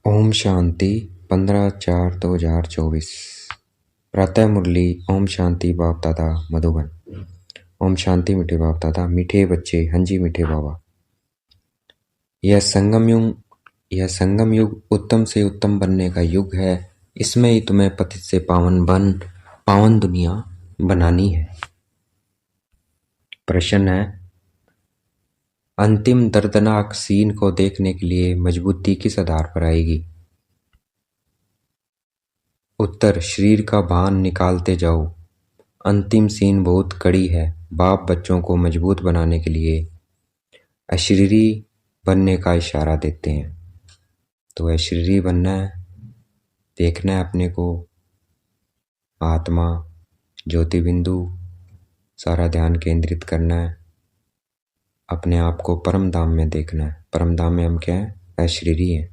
ओम शांति 15/4/2024 प्रातः मुरली। ओम शांति बाप दादा मधुबन। ओम शांति मीठे बाप दादा, मीठे बच्चे, हंजी मीठे बाबा। यह संगम युग उत्तम से उत्तम बनने का युग है। इसमें ही तुम्हें पतित से पावन दुनिया बनानी है। प्रश्न है, अंतिम दर्दनाक सीन को देखने के लिए मजबूती किस आधार पर आएगी? उत्तर, शरीर का भान निकालते जाओ। अंतिम सीन बहुत कड़ी है। बाप बच्चों को मजबूत बनाने के लिए अशरीरी बनने का इशारा देते हैं। तो अशरीरी बनना है, देखना है अपने को आत्मा, ज्योति बिंदु, सारा ध्यान केंद्रित करना है, अपने आप को परम धाम में देखना है। परम धाम में हम क्या है? अशरीरी हैं।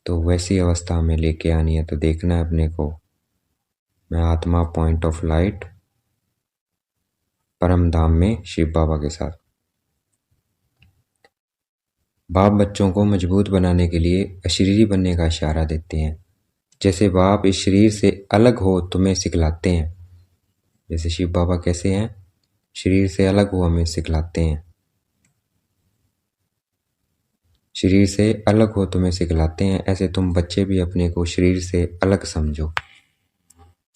तो वैसी अवस्था में लेके आनी है। तो देखना है अपने को, मैं आत्मा पॉइंट ऑफ लाइट परम धाम में शिव बाबा के साथ। बाप बच्चों को मजबूत बनाने के लिए अशरीरी बनने का इशारा देते हैं। जैसे बाप इस शरीर से अलग हो तुम्हें सिखलाते हैं। जैसे शिव बाबा कैसे हैं? शरीर से अलग हो हमें सिखलाते हैं। शरीर से अलग हो तुम्हें सिखलाते हैं। ऐसे तुम बच्चे भी अपने को शरीर से अलग समझो।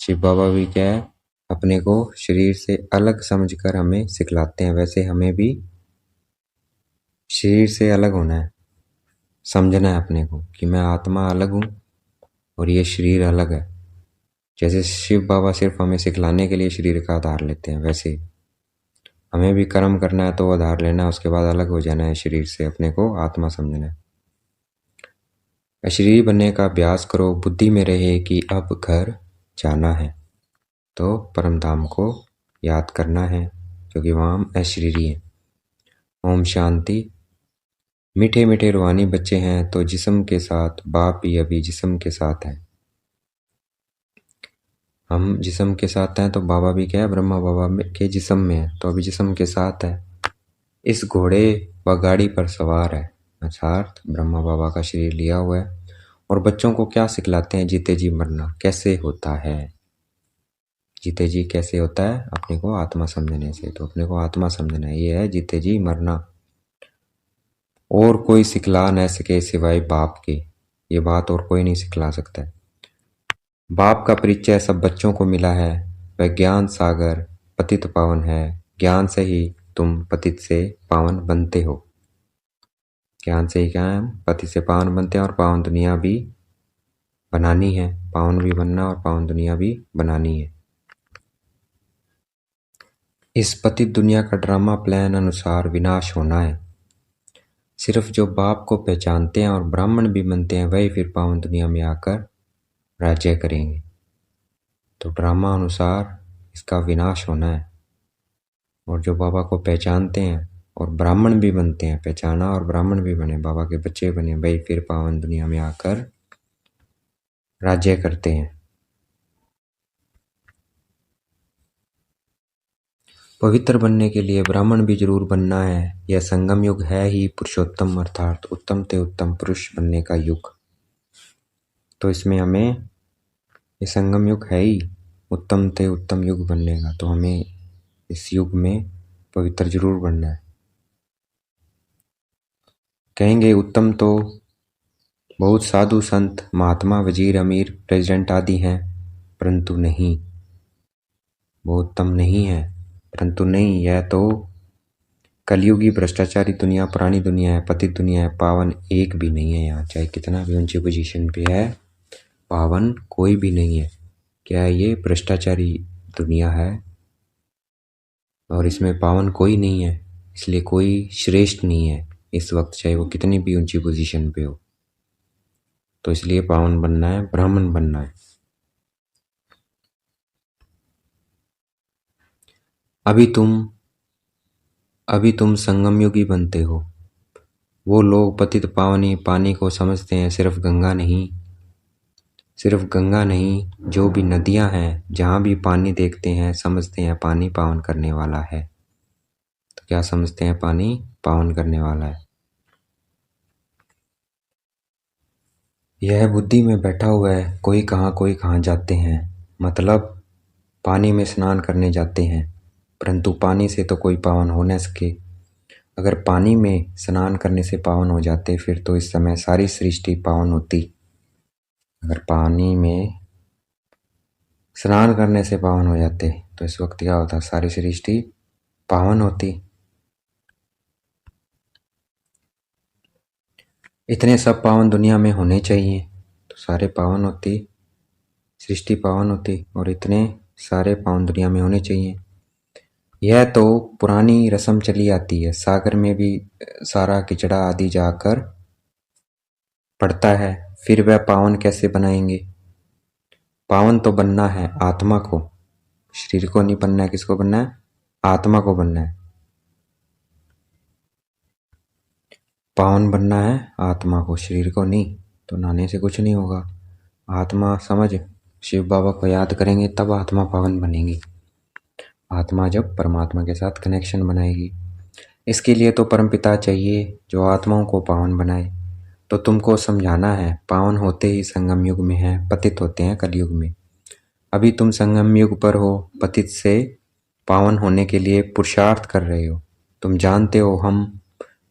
शिव बाबा भी क्या है? अपने को शरीर से अलग समझकर हमें सिखलाते हैं। वैसे हमें भी शरीर से अलग होना है, समझना है अपने को कि मैं आत्मा अलग हूँ और ये शरीर अलग है। जैसे शिव बाबा सिर्फ हमें सिखलाने के लिए शरीर का आधार लेते हैं, वैसे हमें भी कर्म करना है तो आधार लेना है, उसके बाद अलग हो जाना है शरीर से, अपने को आत्मा समझना है। अशरीरी बनने का अभ्यास करो, बुद्धि में रहे कि अब घर जाना है। तो परम धाम को याद करना है क्योंकि वहाँ हम अशरीरी हैं। ओम शांति। मीठे मीठे रूहानी बच्चे हैं तो जिस्म के साथ, बाप भी अभी जिस्म के साथ है। हम जिस्म के साथ हैं तो बाबा भी क्या है? ब्रह्मा बाबा के जिस्म में है, तो अभी जिस्म के साथ है। इस घोड़े व गाड़ी पर सवार है, अर्थात ब्रह्मा बाबा का शरीर लिया हुआ है। और बच्चों को क्या सिखलाते हैं? जीते जी मरना कैसे होता है। जीते जी कैसे होता है? अपने को आत्मा समझने से। तो अपने को आत्मा समझना है, ये है जीते जी मरना। और कोई सिखला न सके सिवाय बाप के। ये बात और कोई नहीं सिखला सकता है। बाप का परिचय सब बच्चों को मिला है। वह ज्ञान सागर पतित पावन है। ज्ञान से ही तुम पतित से पावन बनते हो। ज्ञान से ही क्या है? पतित से पावन बनते हैं और पावन दुनिया भी बनानी है। पावन भी बनना और पावन दुनिया भी बनानी है। इस पतित दुनिया का ड्रामा प्लान अनुसार विनाश होना है। सिर्फ जो बाप को पहचानते हैं और ब्राह्मण भी बनते हैं वही फिर पावन दुनिया में आकर राज्य करेंगे। तो ड्रामा अनुसार इसका विनाश होना है। और जो बाबा को पहचानते हैं और ब्राह्मण भी बनते हैं, पहचाना और ब्राह्मण भी बने, बाबा के बच्चे बने, वही फिर पावन दुनिया में आकर राज्य करते हैं। पवित्र बनने के लिए ब्राह्मण भी जरूर बनना है। यह संगम युग है ही पुरुषोत्तम अर्थात उत्तम से उत्तम पुरुष बनने का युग। तो इसमें हमें, ये संगम युग है ही उत्तम से उत्तम युग बनने का, तो हमें इस युग में पवित्र जरूर बनना है। कहेंगे उत्तम तो बहुत साधु संत महात्मा वजीर अमीर प्रेसिडेंट आदि हैं, परंतु नहीं, वो उत्तम नहीं है। परंतु नहीं, यह तो कलयुगी भ्रष्टाचारी दुनिया, पुरानी दुनिया है, पतित दुनिया है। पावन एक भी नहीं है यहाँ, चाहे कितना भी ऊंची पोजीशन पे है, पावन कोई भी नहीं है। क्या है? ये भ्रष्टाचारी दुनिया है और इसमें पावन कोई नहीं है। इसलिए कोई श्रेष्ठ नहीं है इस वक्त, चाहे वो कितनी भी ऊंची पोजीशन पे हो। तो इसलिए पावन बनना है, ब्राह्मण बनना है। अभी तुम संगम युगी बनते हो। वो लोग पतित पावनी पानी को समझते हैं, सिर्फ गंगा नहीं, जो भी नदियां हैं, जहां भी पानी देखते हैं समझते हैं पानी पावन करने वाला है। तो क्या समझते हैं? पानी पावन करने वाला है। यह बुद्धि में बैठा हुआ है, कोई कहाँ जाते हैं। मतलब पानी में स्नान करने जाते हैं, परंतु पानी से तो कोई पावन हो न सके। अगर पानी में स्नान करने से पावन हो जाते फिर तो इस समय सारी सृष्टि पावन होती। अगर पानी में स्नान करने से पावन हो जाते तो इस वक्त क्या होता, सारी सृष्टि पावन होती। इतने सब पावन दुनिया में होने चाहिए तो सारे पावन होती, सृष्टि पावन होती। और इतने सारे पावन दुनिया में होने चाहिए। यह तो पुरानी रस्म चली आती है, सागर में भी सारा किचड़ा आदि जाकर पड़ता है, फिर वह पावन कैसे बनाएंगे। पावन तो बनना है आत्मा को, शरीर को नहीं बनना है। किसको बनना है, आत्मा को बनना है। पावन बनना है आत्मा को, शरीर को नहीं। तो नहाने से कुछ नहीं होगा। आत्मा समझ, शिव बाबा को याद करेंगे तब आत्मा पावन बनेगी। आत्मा जब परमात्मा के साथ कनेक्शन बनाएगी। इसके लिए तो परमपिता चाहिए जो आत्माओं को पावन बनाए। तो तुमको समझाना है, पावन होते ही संगम युग में है, पतित होते हैं कलयुग में। अभी तुम संगम युग पर हो, पतित से पावन होने के लिए पुरुषार्थ कर रहे हो। तुम जानते हो हम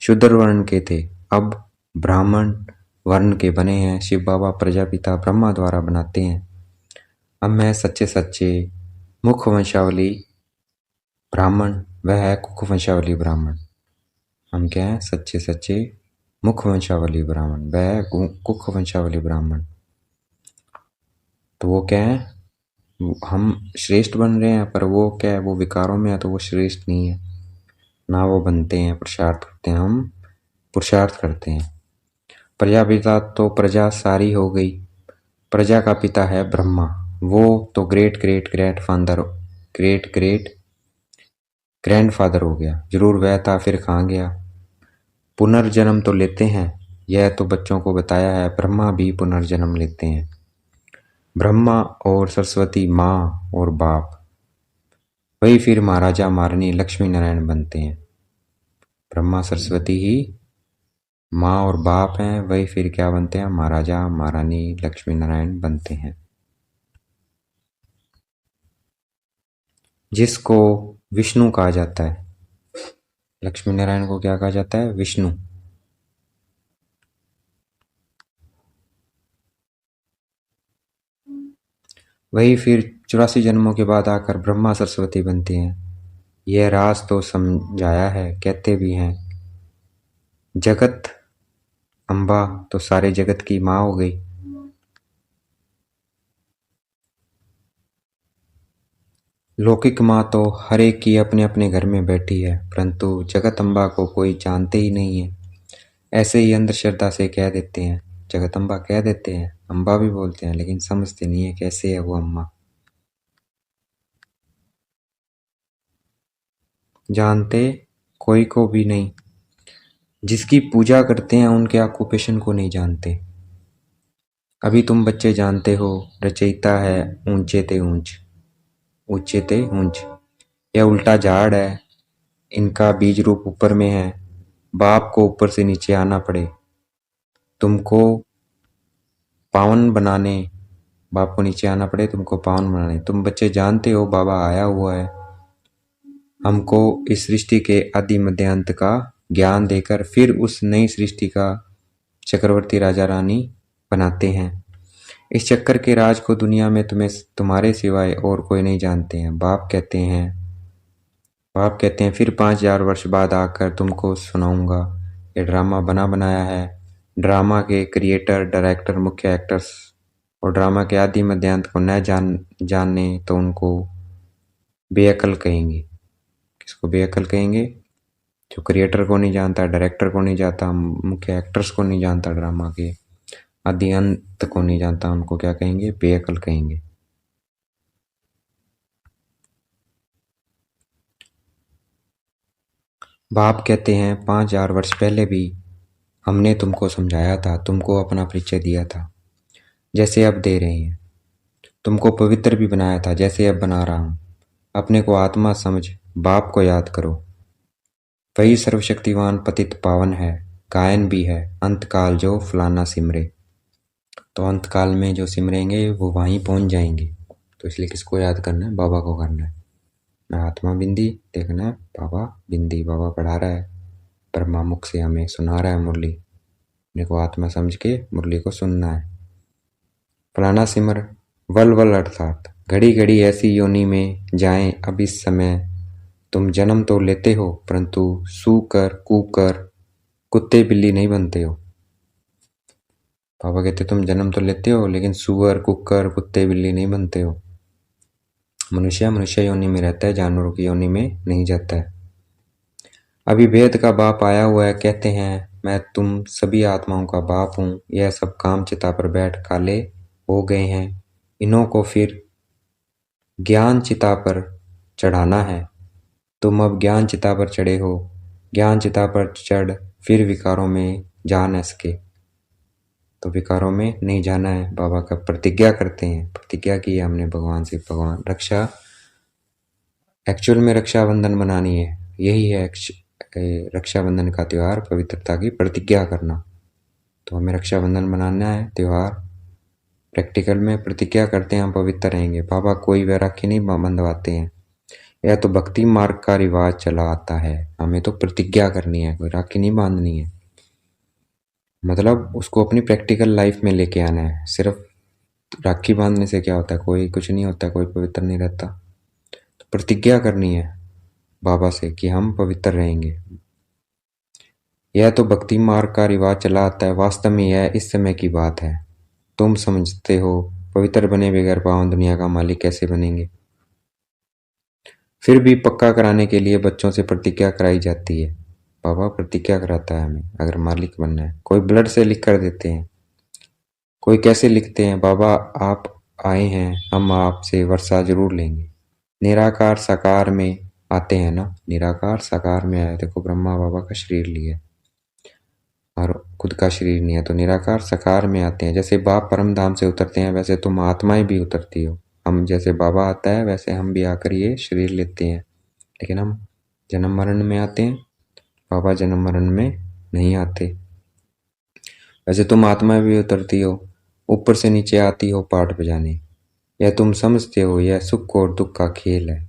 शूद्र वर्ण के थे, अब ब्राह्मण वर्ण के बने हैं। शिव बाबा प्रजापिता ब्रह्मा द्वारा बनाते हैं। अब मैं सच्चे सच्चे मुख वंशावली ब्राह्मण, वह है कुख वंशावली ब्राह्मण। हम क्या हैं, सच्चे सच्चे मुख वंशावली ब्राह्मण, वह है कुख वंशावली ब्राह्मण। तो वो क्या है, हम श्रेष्ठ बन रहे हैं, पर वो क्या है, वो विकारों में है तो वो श्रेष्ठ नहीं है ना। वो बनते हैं, पुरुषार्थ करते हैं, हम पुरुषार्थ करते हैं। प्रजापिता तो प्रजा सारी हो गई। प्रजा का पिता है ब्रह्मा, वो तो great great grandfather, great great grandfather हो गया। जरूर वह था, फिर कहाँ गया। पुनर्जन्म तो लेते हैं, यह तो बच्चों को बताया है। ब्रह्मा भी पुनर्जन्म लेते हैं। ब्रह्मा और सरस्वती माँ और बाप, वही फिर महाराजा महारानी लक्ष्मी नारायण बनते हैं। ब्रह्मा सरस्वती ही माँ और बाप हैं, वही फिर क्या बनते हैं, महाराजा महारानी लक्ष्मी नारायण बनते हैं। जिसको विष्णु कहा जाता है, लक्ष्मी नारायण को क्या कहा जाता है, विष्णु। वही फिर 84 जन्मों के बाद आकर ब्रह्मा सरस्वती बनते हैं। यह राज तो समझाया है, कहते भी हैं। जगत अम्बा तो सारे जगत की माँ हो गई। लौकिक माँ तो हर एक की अपने अपने घर में बैठी है, परंतु जगत अम्बा को कोई जानते ही नहीं है। ऐसे ही अंधश्रद्धा से कह देते हैं, जगत अम्बा कह देते हैं, अम्बा भी बोलते हैं, लेकिन समझते नहीं है कैसे है वो अम्मा। जानते कोई को भी नहीं। जिसकी पूजा करते हैं उनके ऑक्यूपेशन को नहीं जानते। अभी तुम बच्चे जानते हो, रचयिता है ऊंचे ते ऊंच, ऊंचे ते ऊंच। यह उल्टा झाड़ है, इनका बीज रूप ऊपर में है। बाप को ऊपर से नीचे आना पड़े तुमको पावन बनाने, बाप को नीचे आना पड़े तुमको पावन बनाने। तुम बच्चे जानते हो बाबा आया हुआ है हमको इस सृष्टि के आदि मध्य अंत का ज्ञान देकर फिर उस नई सृष्टि का चक्रवर्ती राजा रानी बनाते हैं। इस चक्कर के राज को दुनिया में तुम्हारे सिवाय और कोई नहीं जानते हैं। बाप कहते हैं फिर 5000 वर्ष बाद आकर तुमको सुनाऊंगा। ये ड्रामा बना बनाया है। ड्रामा के क्रिएटर, डायरेक्टर, मुख्य एक्टर्स और ड्रामा के आदि मध्यांत को न जानने तो उनको बेअकल कहेंगे। किसको बेअकल कहेंगे, जो क्रिएटर को नहीं जानता, डायरेक्टर को नहीं जानता, मुख्य एक्टर्स को नहीं जानता, ड्रामा के आदि अंत को नहीं जानता, उनको क्या कहेंगे, बेअकल कहेंगे। बाप कहते हैं 5000 वर्ष पहले भी हमने तुमको समझाया था, तुमको अपना परिचय दिया था, जैसे अब दे रहे हैं। तुमको पवित्र भी बनाया था, जैसे अब बना रहा हूं। अपने को आत्मा समझ, बाप को याद करो। वही सर्वशक्तिवान पतित पावन है, गायन भी है, अंतकाल जो फलाना सिमरे। तो अंत काल में जो सिमरेंगे वो वहीं पहुंच जाएंगे। तो इसलिए किसको याद करना है? बाबा को करना है। मैं आत्मा बिंदी देखना है, बाबा बिंदी। बाबा पढ़ा रहा है, ब्रह्मा मुख से हमें सुना रहा है मुरली। अपने को आत्मा समझ के मुरली को सुनना है। फलाना सिमर वल वल अर्थात घड़ी घड़ी ऐसी योनि में जाएं अब इस समय तुम जन्म तो लेते हो परंतु सूकर कूकर कुत्ते बिल्ली नहीं बनते हो। पापा कहते तुम जन्म तो लेते हो लेकिन सुअर कुकर कुत्ते बिल्ली नहीं बनते हो। मनुष्य मनुष्य योनि में रहता है, जानवरों की योनि में नहीं जाता है। अभी वेद का बाप आया हुआ है, कहते हैं मैं तुम सभी आत्माओं का बाप हूँ। यह सब काम चिता पर बैठ काले हो गए हैं, इन्हों को फिर ज्ञान चिता पर चढ़ाना है। तुम अब ज्ञान चिता पर चढ़े हो, ज्ञान चिता पर चढ़ फिर विकारों में जा न सके। तो विकारों में नहीं जाना है। बाबा का प्रतिज्ञा करते हैं, प्रतिज्ञा की है हमने भगवान से। भगवान रक्षा, एक्चुअल में रक्षाबंधन बनानी है, यही है रक्षाबंधन का त्यौहार, पवित्रता की प्रतिज्ञा करना। तो हमें रक्षाबंधन मनाना है त्यौहार, प्रैक्टिकल में प्रतिज्ञा करते हैं हम पवित्र रहेंगे। बाबा कोई वैराग्य नहीं बंधवाते हैं, यह तो भक्ति मार्ग का रिवाज चला आता है। हमें तो प्रतिज्ञा करनी है, कोई राखी नहीं बांधनी है। मतलब उसको अपनी प्रैक्टिकल लाइफ में लेके आना है। सिर्फ राखी बांधने से क्या होता है? कोई कुछ नहीं होता, कोई पवित्र नहीं रहता। तो प्रतिज्ञा करनी है बाबा से कि हम पवित्र रहेंगे। यह तो भक्ति मार्ग का रिवाज चला आता है, वास्तव में यह इस समय की बात है। तुम समझते हो पवित्र बने बगैर पावन दुनिया का मालिक कैसे बनेंगे। फिर भी पक्का कराने के लिए बच्चों से प्रतिज्ञा कराई जाती है। बाबा प्रतिज्ञा कराता है हमें अगर मालिक बनना है। कोई ब्लड से लिख कर देते हैं, कोई कैसे लिखते हैं, बाबा आप आए हैं, हम आपसे वर्षा जरूर लेंगे। निराकार साकार में आते हैं ना, निराकार साकार में आए। देखो ब्रह्मा बाबा का शरीर लिया और खुद का शरीर नहीं है, तो निराकार साकार में आते हैं। जैसे बाप परम धाम से उतरते हैं वैसे तुम आत्माएं भी उतरती हो। हम जैसे बाबा आता है वैसे हम भी आकर ये शरीर लेते हैं, लेकिन हम जन्म मरण में आते हैं, बाबा जन्म मरण में नहीं आते। वैसे तुम आत्मा भी उतरती हो, ऊपर से नीचे आती हो पाठ बजाने। यह तुम समझते हो यह सुख और दुख का खेल है।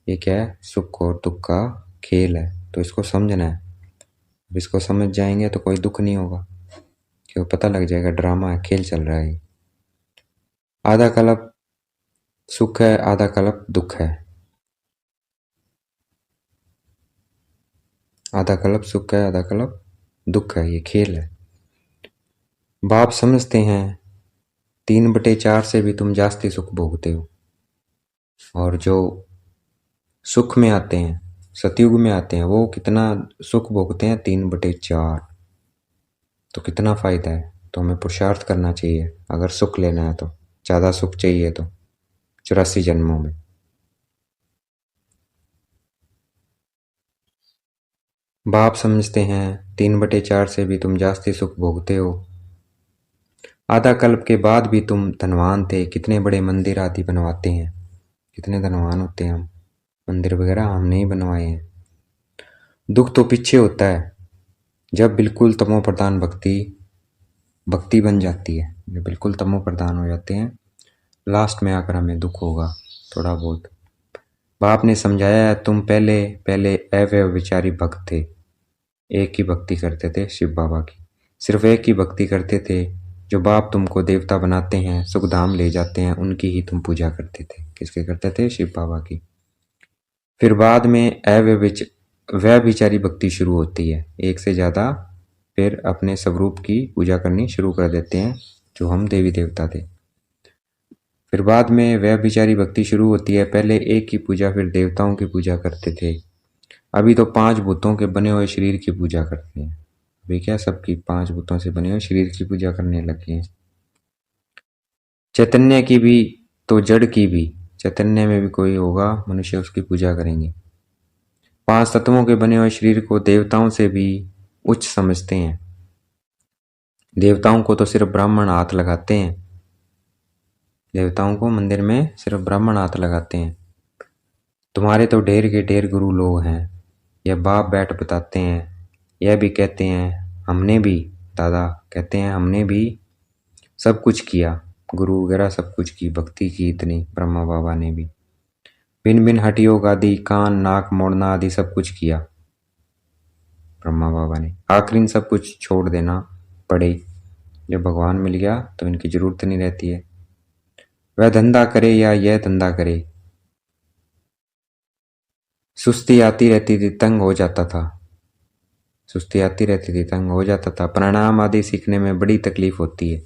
ये क्या है? सुख और दुख का खेल है, तो इसको समझना है। अब इसको समझ जाएंगे तो कोई दुख नहीं होगा, क्यों पता लग जाएगा ड्रामा है, खेल चल रहा है। आधा कल्प सुख है, आधा कल्प दुख है। आधा कल्प सुख है, आधा कल्प दुख है, ये खेल है। बाप समझते हैं 3/4 से भी तुम जास्ती सुख भोगते हो। और जो सुख में आते हैं, सतयुग में आते हैं, वो कितना सुख भोगते हैं? 3/4। तो कितना फायदा है। तो हमें पुरुषार्थ करना चाहिए अगर सुख लेना है, तो ज़्यादा सुख चाहिए तो 84 जन्मों में। बाप समझते हैं 3/4 से भी तुम जास्ती सुख भोगते हो। आधा कल्प के बाद भी तुम धनवान थे, कितने बड़े मंदिर आदि बनवाते हैं, कितने धनवान होते हैं हम। मंदिर वगैरह हमने ही बनवाए हैं। दुख तो पीछे होता है जब बिल्कुल तमो प्रधान भक्ति बन जाती है। जब बिल्कुल तमो प्रधान हो जाते हैं, लास्ट में आकर हमें दुख होगा थोड़ा बहुत। बाप ने समझाया है तुम पहले पहले अव्यभिचारी भक्त थे, एक ही भक्ति करते थे शिव बाबा की, सिर्फ एक ही भक्ति करते थे। जो बाप तुमको देवता बनाते हैं, सुखधाम ले जाते हैं, उनकी ही तुम पूजा करते थे। किसके करते थे? शिव बाबा की। फिर बाद में व्यभिचारी भक्ति शुरू होती है, एक से ज़्यादा फिर अपने स्वरूप की पूजा करनी शुरू कर देते हैं, जो हम देवी देवता थे। फिर बाद में व्यभिचारी भक्ति शुरू होती है, पहले एक की पूजा फिर देवताओं की पूजा करते थे। अभी तो 5 भूतों के बने हुए शरीर की पूजा करते हैं। अभी क्या सबकी 5 भूतों से बने हुए शरीर की पूजा करने लगे हैं। चैतन्य की भी तो जड़ की भी, चैतन्य में भी कोई होगा मनुष्य, उसकी पूजा करेंगे। 5 तत्वों के बने हुए शरीर को देवताओं से भी उच्च समझते हैं। देवताओं को तो सिर्फ ब्राह्मण हाथ लगाते हैं, देवताओं को मंदिर में सिर्फ ब्राह्मण हाथ लगाते हैं। तुम्हारे तो ढेर के ढेर गुरु लोग हैं, यह बाप बैठ बताते हैं। यह भी कहते हैं हमने भी, दादा कहते हैं हमने भी सब कुछ किया, गुरु वगैरह सब कुछ की, भक्ति की इतनी ब्रह्मा बाबा ने भी। भिन्न भिन्न हठयोग आदि, कान नाक मोड़ना आदि सब कुछ किया ब्रह्मा बाबा ने। आखिर इन सब कुछ छोड़ देना पड़े। जब भगवान मिल गया तो इनकी जरूरत नहीं रहती है। वह धंधा करे या यह धंधा करे, सुस्ती आती रहती थी, तंग हो जाता था। सुस्ती आती रहती थी, तंग हो जाता था। प्राणायाम आदि सीखने में बड़ी तकलीफ होती है,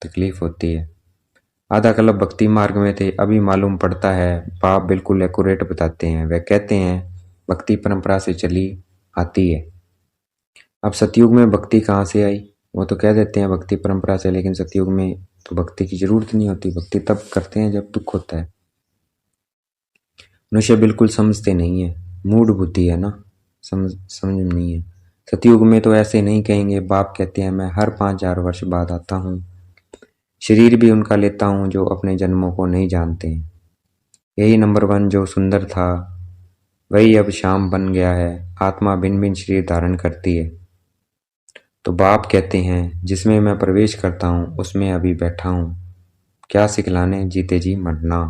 तकलीफ होती है। आधा कल्प भक्ति मार्ग में थे, अभी मालूम पड़ता है। बाप बिल्कुल एक्यूरेट बताते हैं। वह कहते हैं भक्ति परंपरा से चली आती है। अब सतयुग में भक्ति कहाँ से आई? वो तो कह देते हैं भक्ति परंपरा से, लेकिन सतयुग में तो भक्ति की जरूरत नहीं होती। भक्ति तब करते हैं जब दुख होता है। मनुष्य बिल्कुल समझते नहीं है, मूड बुद्धि है ना, समझ में नहीं है। सतयुग में तो ऐसे नहीं कहेंगे। बाप कहते हैं मैं हर 5,000 वर्ष बाद आता हूँ, शरीर भी उनका लेता हूँ जो अपने जन्मों को नहीं जानते हैं। यही नंबर 1 जो सुंदर था वही अब शाम बन गया है। आत्मा भिन्न भिन्न शरीर धारण करती है। तो बाप कहते हैं जिसमें मैं प्रवेश करता हूँ उसमें अभी बैठा हूँ, क्या सिखलाने जीते जी मरना।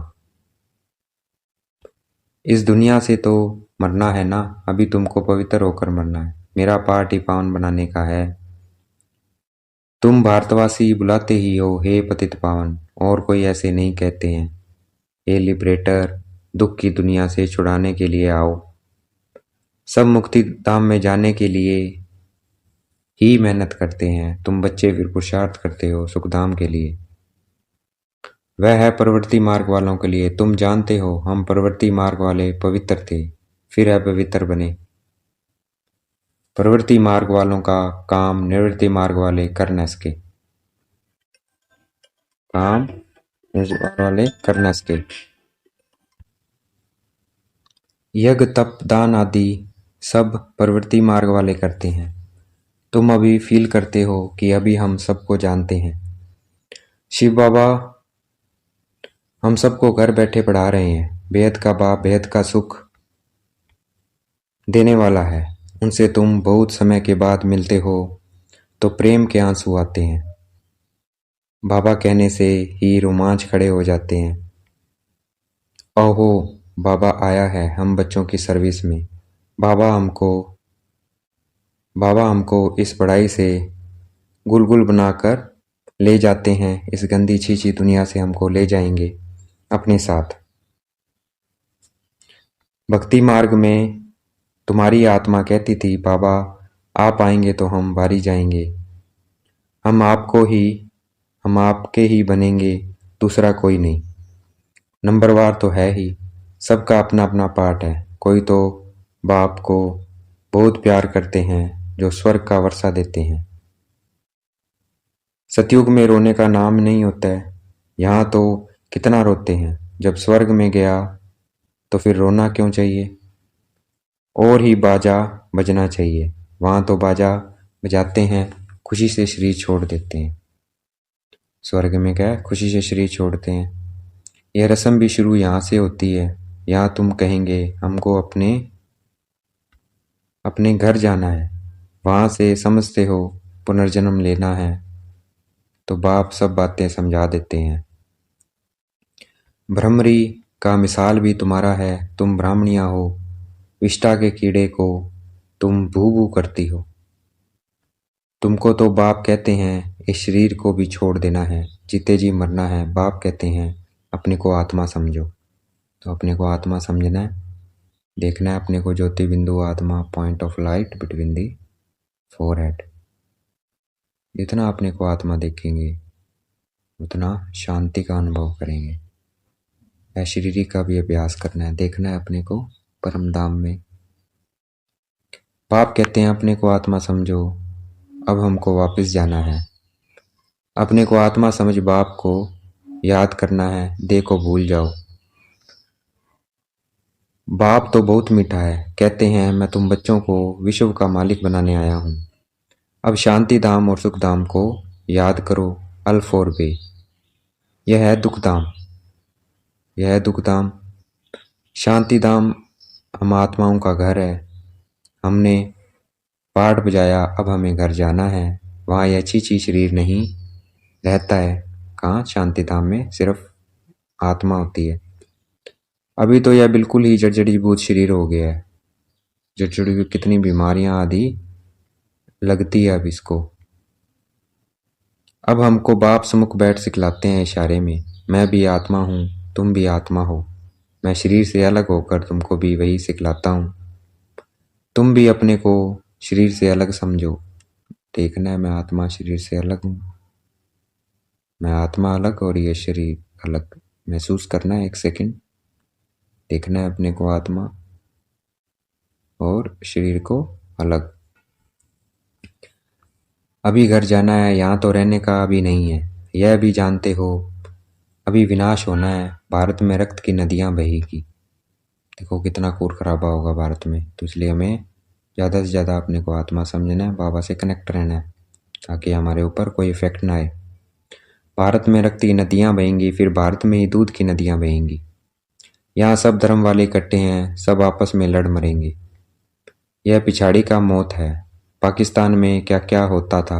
इस दुनिया से तो मरना है ना, अभी तुमको पवित्र होकर मरना है। मेरा पार्ट ही पावन बनाने का है। तुम भारतवासी बुलाते ही हो हे पतित पावन, और कोई ऐसे नहीं कहते हैं। हे लिबरेटर, दुख की दुनिया से छुड़ाने के लिए आओ। सब मुक्ति धाम में जाने के लिए ही मेहनत करते हैं। तुम बच्चे फिर पुरुषार्थ करते हो सुखधाम के लिए। वह है प्रवृत्ति मार्ग वालों के लिए। तुम जानते हो हम प्रवृत्ति मार्ग वाले पवित्र थे, फिर अपवित्र बने। प्रवृत्ति मार्ग वालों का काम निवृत्ति मार्ग वाले कर न सके। काम निवृत्ति वाले कर न सके। यज्ञ तप दान आदि सब प्रवृत्ति मार्ग वाले करते हैं। तुम अभी फील करते हो कि अभी हम सबको जानते हैं। शिव बाबा हम सबको घर बैठे पढ़ा रहे हैं। बेहद का बाप बेहद का सुख देने वाला है। उनसे तुम बहुत समय के बाद मिलते हो तो प्रेम के आंसू आते हैं। बाबा कहने से ही रोमांच खड़े हो जाते हैं। ओहो बाबा आया है हम बच्चों की सर्विस में। बाबा हमको इस पढ़ाई से गुलगुल बनाकर ले जाते हैं। इस गंदी छीछी दुनिया से हमको ले जाएंगे अपने साथ। भक्ति मार्ग में तुम्हारी आत्मा कहती थी बाबा आप आएंगे तो हम बारी जाएंगे। हम आपके ही बनेंगे, दूसरा कोई नहीं। नंबरवार तो है ही, सबका अपना अपना पार्ट है। कोई तो बाप को बहुत प्यार करते हैं जो स्वर्ग का वर्षा देते हैं। सतयुग में रोने का नाम नहीं होता है। यहाँ तो कितना रोते हैं। जब स्वर्ग में गया तो फिर रोना क्यों चाहिए? और ही बाजा बजना चाहिए। वहाँ तो बाजा बजाते हैं, खुशी से शरीर छोड़ देते हैं। स्वर्ग में क्या है? खुशी से शरीर छोड़ते हैं। यह रस्म भी शुरू यहाँ से होती है। यहाँ तुम कहेंगे हमको अपने घर जाना है। वहाँ से समझते हो पुनर्जन्म लेना है, तो बाप सब बातें समझा देते हैं। भ्रमरी का मिसाल भी तुम्हारा है। तुम ब्राह्मणिया हो, विष्टा के कीड़े को तुम भू भू करती हो। तुमको तो बाप कहते हैं इस शरीर को भी छोड़ देना है, जीते जी मरना है। बाप कहते हैं अपने को आत्मा समझो। तो अपने को आत्मा समझना है, देखना है अपने को ज्योति बिंदु आत्मा, point of light between the forehead. जितना अपने को आत्मा देखेंगे उतना शांति का अनुभव करेंगे। अशरीरी का भी अभ्यास करना है, देखना है अपने को परम धाम में। बाप कहते हैं अपने को आत्मा समझो, अब हमको वापस जाना है। अपने को आत्मा समझ बाप को याद करना है, देह को भूल जाओ। बाप तो बहुत मीठा है, कहते हैं मैं तुम बच्चों को विश्व का मालिक बनाने आया हूँ। अब शांति धाम और सुख धाम को याद करो। अल्फ और बे, यह है दुख धाम, यह है दुख धाम। शांति धाम हम आत्माओं का घर है। हमने पाठ बजाया, अब हमें घर जाना है। वहाँ यह चीची शरीर नहीं, रहता है। कहाँ? शांति धाम में सिर्फ आत्मा होती है। अभी तो यह बिल्कुल ही जर्जरीभूत शरीर हो गया है। जर्जरी कितनी बीमारियां आदि लगती है अब इसको। अब हमको बाप सम्मुख बैठ सिखलाते हैं इशारे में, मैं भी आत्मा हूँ, तुम भी आत्मा हो। मैं शरीर से अलग होकर तुमको भी वही सिखलाता हूँ। तुम भी अपने को शरीर से अलग समझो। देखना है मैं आत्मा शरीर से अलग हूँ, मैं आत्मा अलग और ये शरीर अलग। महसूस करना है 1 सेकंड। देखना है अपने को आत्मा और शरीर को अलग। अभी घर जाना है, यहाँ तो रहने का अभी नहीं है, यह भी जानते हो। अभी विनाश होना है, भारत में रक्त की नदियाँ बहेगी। देखो कितना खून खराबा होगा भारत में, तो इसलिए हमें ज़्यादा से ज़्यादा अपने को आत्मा समझना है, बाबा से कनेक्ट रहना है ताकि हमारे ऊपर कोई इफेक्ट ना आए। भारत में रक्त की नदियाँ बहेंगी, फिर भारत में ही दूध की नदियाँ बहेंगी। यहाँ सब धर्म वाले इकट्ठे हैं, सब आपस में लड़ मरेंगे। यह पिछाड़ी का मौत है। पाकिस्तान में क्या क्या होता था,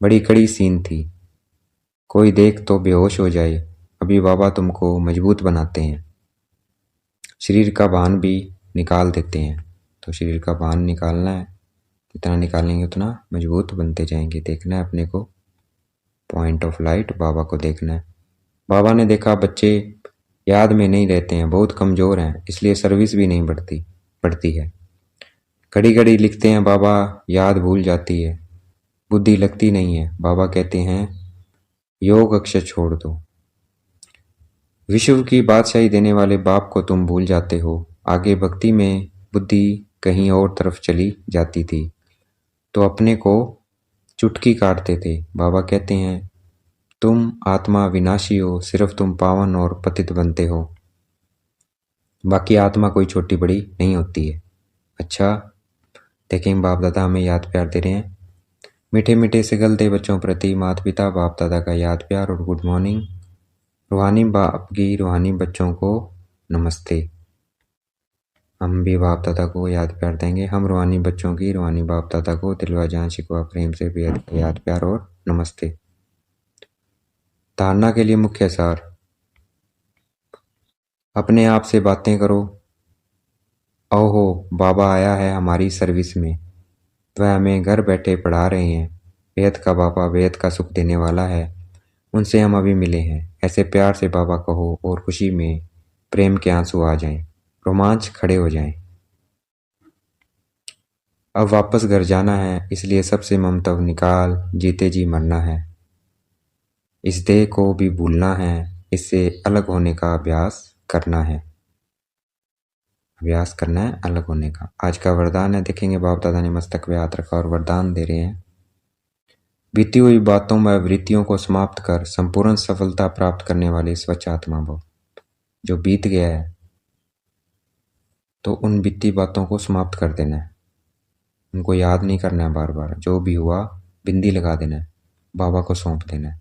बड़ी कड़ी सीन थी, कोई देख तो बेहोश हो जाए। अभी बाबा तुमको मजबूत बनाते हैं, शरीर का भान भी निकाल देते हैं। तो शरीर का भान निकालना है, जितना निकालेंगे उतना मजबूत बनते जाएंगे। देखना है अपने को पॉइंट ऑफ लाइट, बाबा को देखना है। बाबा ने देखा बच्चे याद में नहीं रहते हैं, बहुत कमज़ोर हैं, इसलिए सर्विस भी नहीं बढ़ती है। घड़ी घड़ी लिखते हैं बाबा, याद भूल जाती है, बुद्धि लगती नहीं है। बाबा कहते हैं योग अक्षर छोड़ दो। विश्व की बादशाही देने वाले बाप को तुम भूल जाते हो। आगे भक्ति में बुद्धि कहीं और तरफ चली जाती थी तो अपने को चुटकी काटते थे। बाबा कहते हैं तुम आत्मा विनाशी हो, सिर्फ तुम पावन और पतित बनते हो, बाकी आत्मा कोई छोटी बड़ी नहीं होती है। अच्छा, देखेंगे बाप दादा हमें याद प्यार दे रहे हैं। मीठे मीठे से गलते बच्चों प्रति माता पिता बाप दादा का याद प्यार और गुड मॉर्निंग। रूहानी बाप की रूहानी बच्चों को नमस्ते। हम भी बाप दादा को याद प्यार देंगे। हम रूहानी बच्चों की रूहानी बाप दादा को दिलवा जान शिकवा प्रेम से बेहद याद प्यार और नमस्ते। धारणा के लिए मुख्य सार, अपने आप से बातें करो। ओहो, बाबा आया है हमारी सर्विस में, वह हमें घर बैठे पढ़ा रहे हैं। बेहद का बाबा बेहद का सुख देने वाला है, उनसे हम अभी मिले हैं। ऐसे प्यार से बाबा कहो और खुशी में प्रेम के आंसू आ जाएं, रोमांच खड़े हो जाएं। अब वापस घर जाना है, इसलिए सबसे ममतव निकाल जीते जी मरना है। इस देह को भी भूलना है, इससे अलग होने का अभ्यास करना है। अभ्यास करना है अलग होने का। आज का वरदान है, देखेंगे बाप दादा ने मस्तक पे हाथ रखा और वरदान दे रहे हैं। बीती हुई बातों व वृत्तियों को समाप्त कर संपूर्ण सफलता प्राप्त करने वाले स्वच्छ आत्मा भव। जो बीत गया है तो उन बीती बातों को समाप्त कर देना है, उनको याद नहीं करना है बार बार। जो भी हुआ बिंदी लगा देना है, बाबा को सौंप देना है।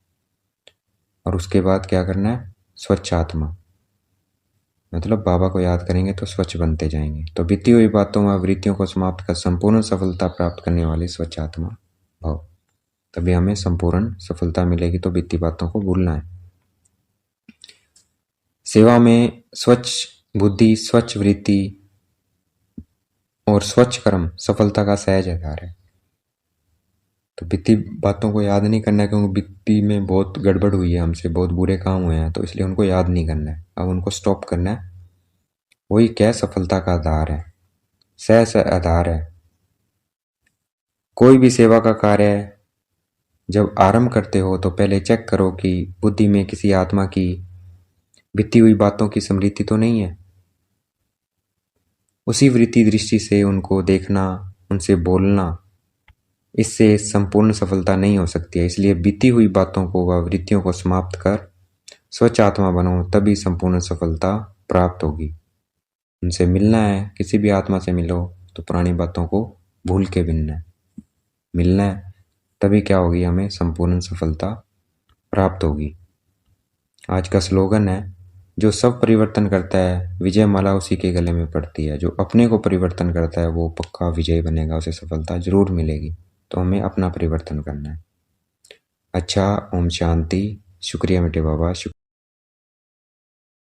और उसके बाद क्या करना है, स्वच्छ आत्मा, मतलब बाबा को याद करेंगे तो स्वच्छ बनते जाएंगे। तो बीती हुई बातों व वृत्तियों को समाप्त कर संपूर्ण सफलता प्राप्त करने वाले स्वच्छ आत्मा भव। तभी हमें संपूर्ण सफलता मिलेगी। तो बीती बातों को भूलना है। सेवा में स्वच्छ बुद्धि, स्वच्छ वृत्ति और स्वच्छ कर्म सफलता का सहज आधार है। तो बीती बातों को याद नहीं करना है, क्योंकि बीती में बहुत गड़बड़ हुई है हमसे, बहुत बुरे काम हुए हैं, तो इसलिए उनको याद नहीं करना है। अब उनको स्टॉप करना है। वही क्या सफलता का आधार है, सहज आधार है। कोई भी सेवा का कार्य जब आरंभ करते हो तो पहले चेक करो कि बुद्धि में किसी आत्मा की बीती हुई बातों की स्मृति तो नहीं है। उसी वृत्ति दृष्टि से उनको देखना, उनसे बोलना, इससे संपूर्ण सफलता नहीं हो सकती है। इसलिए बीती हुई बातों को व वृत्तियों को समाप्त कर स्वच्छ आत्मा बनो, तभी संपूर्ण सफलता प्राप्त होगी। उनसे मिलना है, किसी भी आत्मा से मिलो तो पुरानी बातों को भूल के मिलना है, तभी क्या होगी, हमें संपूर्ण सफलता प्राप्त होगी। आज का स्लोगन है, जो सब परिवर्तन करता है विजय माला उसी के गले में पड़ती है। जो अपने को परिवर्तन करता है वो पक्का विजय बनेगा, उसे सफलता जरूर मिलेगी। तो हमें अपना परिवर्तन करना है। अच्छा, ओम शांति। शुक्रिया बेटे बाबा।